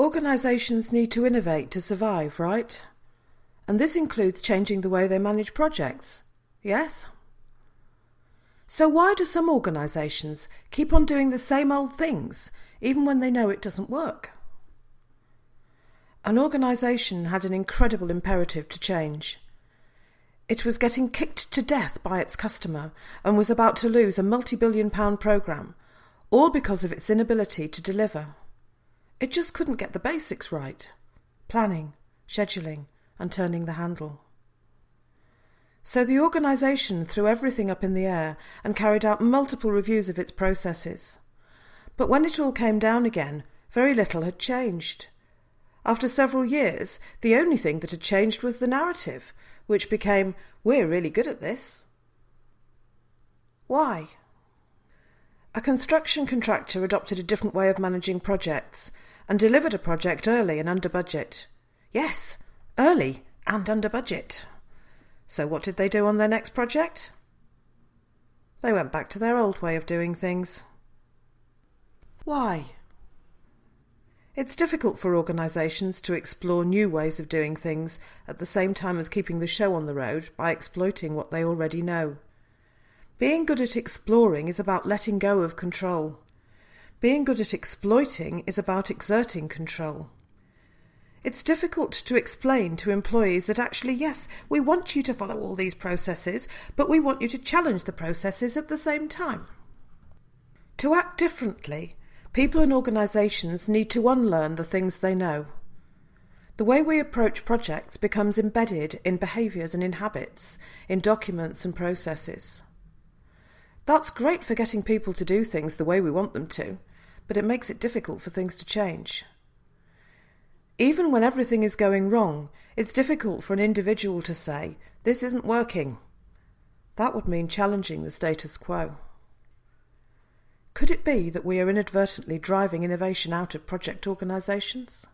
Organisations need to innovate to survive, right? And this includes changing the way they manage projects, yes? So why do some organisations keep on doing the same old things, even when they know it doesn't work? An organisation had an incredible imperative to change. It was getting kicked to death by its customer and was about to lose a multi-billion-pound programme, all because of its inability to deliver. It just couldn't get the basics right: planning, scheduling, and turning the handle. So the organisation threw everything up in the air and carried out multiple reviews of its processes. But when it all came down again, very little had changed. After several years, the only thing that had changed was the narrative, which became, "We're really good at this." Why? A construction contractor adopted a different way of managing projects and delivered a project early and under budget. Yes, early and under budget. So what did they do on their next project? They went back to their old way of doing things. Why? It's difficult for organisations to explore new ways of doing things at the same time as keeping the show on the road by exploiting what they already know. Being good at exploring is about letting go of control. Being good at exploiting is about exerting control. It's difficult to explain to employees that actually, yes, we want you to follow all these processes, but we want you to challenge the processes at the same time. To act differently, people and organisations need to unlearn the things they know. The way we approach projects becomes embedded in behaviours and in habits, in documents and processes. That's great for getting people to do things the way we want them to, but it makes it difficult for things to change. Even when everything is going wrong, it's difficult for an individual to say, "This isn't working." That would mean challenging the status quo. Could it be that we are inadvertently driving innovation out of project organisations?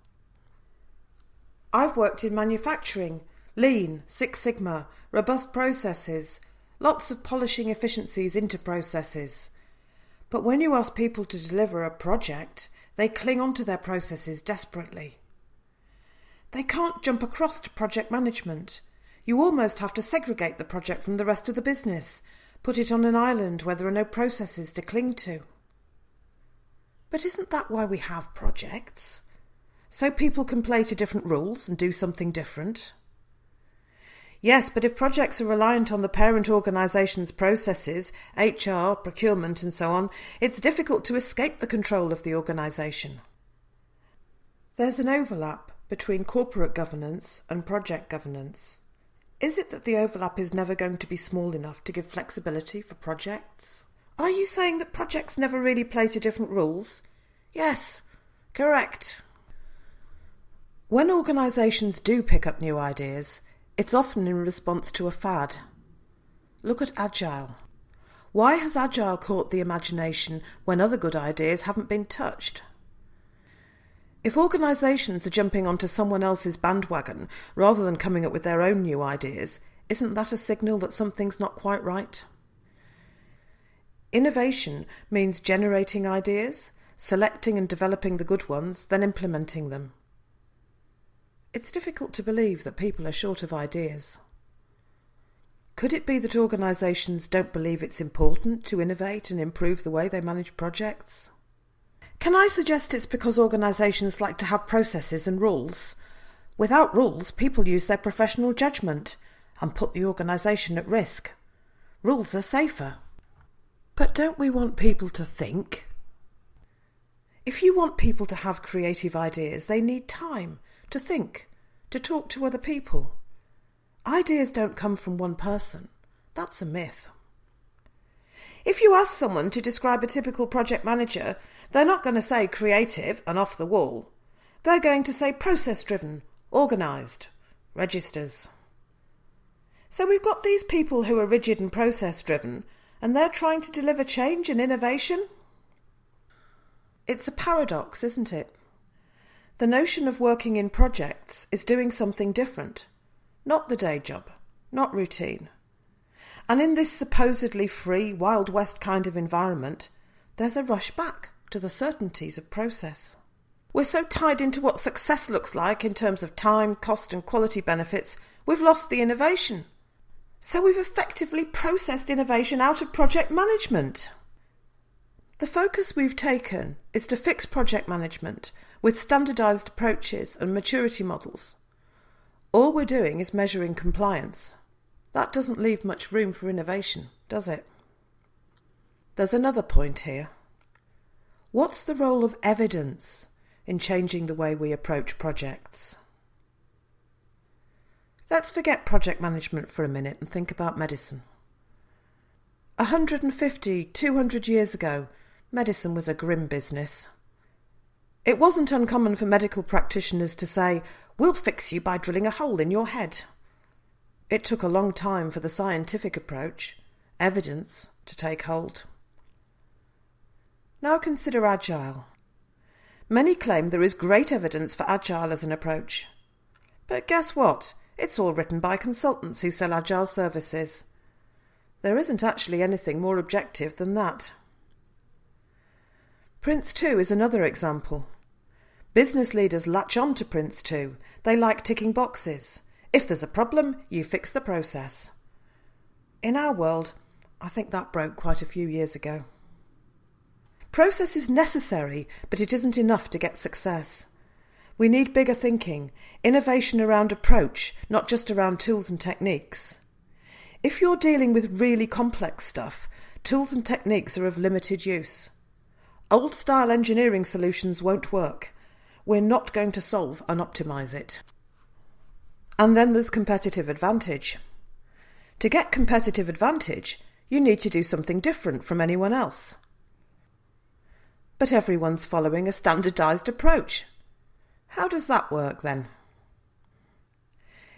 I've worked in manufacturing, lean, Six Sigma, robust processes, lots of polishing efficiencies into processes. But when you ask people to deliver a project, they cling on to their processes desperately. They can't jump across to project management. You almost have to segregate the project from the rest of the business, put it on an island where there are no processes to cling to. But isn't that why we have projects? So people can play to different rules and do something different? Yes, but if projects are reliant on the parent organisation's processes, HR, procurement and so on, it's difficult to escape the control of the organisation. There's an overlap between corporate governance and project governance. Is it that the overlap is never going to be small enough to give flexibility for projects? Are you saying that projects never really play to different rules? Yes, correct. When organisations do pick up new ideas, it's often in response to a fad. Look at agile. Why has agile caught the imagination when other good ideas haven't been touched? If organisations are jumping onto someone else's bandwagon rather than coming up with their own new ideas, isn't that a signal that something's not quite right? Innovation means generating ideas, selecting and developing the good ones, then implementing them. It's difficult to believe that people are short of ideas. Could it be that organisations don't believe it's important to innovate and improve the way they manage projects? Can I suggest it's because organisations like to have processes and rules? Without rules, people use their professional judgment and put the organisation at risk. Rules are safer. But don't we want people to think? If you want people to have creative ideas, they need time to think, to talk to other people. Ideas don't come from one person. That's a myth. If you ask someone to describe a typical project manager, they're not going to say creative and off the wall. They're going to say process-driven, organised, registers. So we've got these people who are rigid and process-driven, and they're trying to deliver change and innovation? It's a paradox, isn't it? The notion of working in projects is doing something different, not the day job, not routine. And in this supposedly free, Wild West kind of environment, there's a rush back to the certainties of process. We're so tied into what success looks like in terms of time, cost and quality benefits, we've lost the innovation. So we've effectively processed innovation out of project management. The focus we've taken is to fix project management with standardised approaches and maturity models. All we're doing is measuring compliance. That doesn't leave much room for innovation, does it? There's another point here. What's the role of evidence in changing the way we approach projects? Let's forget project management for a minute and think about medicine. 150, 200 years ago, medicine was a grim business. It wasn't uncommon for medical practitioners to say, "We'll fix you by drilling a hole in your head." It took a long time for the scientific approach, evidence, to take hold. Now consider agile. Many claim there is great evidence for agile as an approach. But guess what? It's all written by consultants who sell agile services. There isn't actually anything more objective than that. Prince 2 is another example. Business leaders latch on to Prince 2. They like ticking boxes. If there's a problem, you fix the process. In our world, I think that broke quite a few years ago. Process is necessary, but it isn't enough to get success. We need bigger thinking, innovation around approach, not just around tools and techniques. If you're dealing with really complex stuff, tools and techniques are of limited use. Old-style engineering solutions won't work. We're not going to solve and optimise it. And then there's competitive advantage. To get competitive advantage, you need to do something different from anyone else. But everyone's following a standardised approach. How does that work then?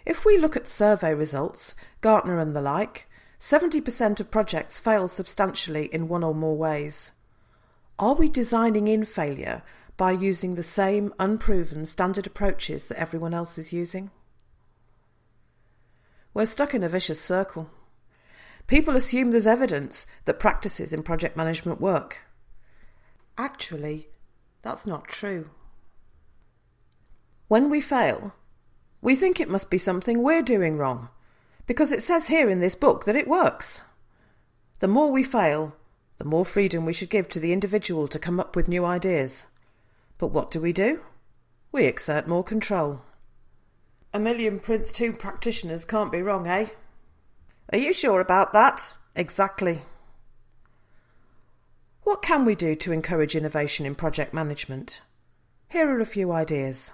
If we look at survey results, Gartner and the like, 70% of projects fail substantially in one or more ways. Are we designing in failure by using the same unproven standard approaches that everyone else is using? We're stuck in a vicious circle. People assume there's evidence that practices in project management work. Actually, that's not true. When we fail, we think it must be something we're doing wrong, because it says here in this book that it works. The more we fail, the more freedom we should give to the individual to come up with new ideas. But what do? We exert more control. 1,000,000 Prince 2 practitioners can't be wrong, eh? Are you sure about that? Exactly. What can we do to encourage innovation in project management? Here are a few ideas.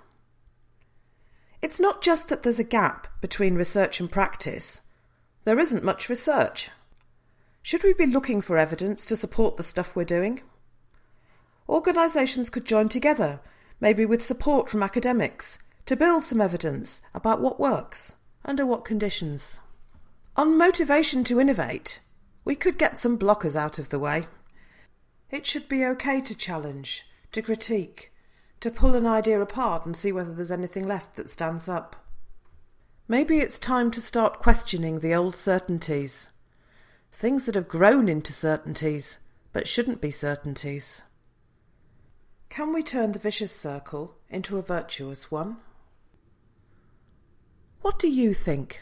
It's not just that there's a gap between research and practice. There isn't much research. Should we be looking for evidence to support the stuff we're doing? Organisations could join together, maybe with support from academics, to build some evidence about what works, under what conditions. On motivation to innovate, we could get some blockers out of the way. It should be okay to challenge, to critique, to pull an idea apart and see whether there's anything left that stands up. Maybe it's time to start questioning the old certainties. Things that have grown into certainties, but shouldn't be certainties. Can we turn the vicious circle into a virtuous one? What do you think?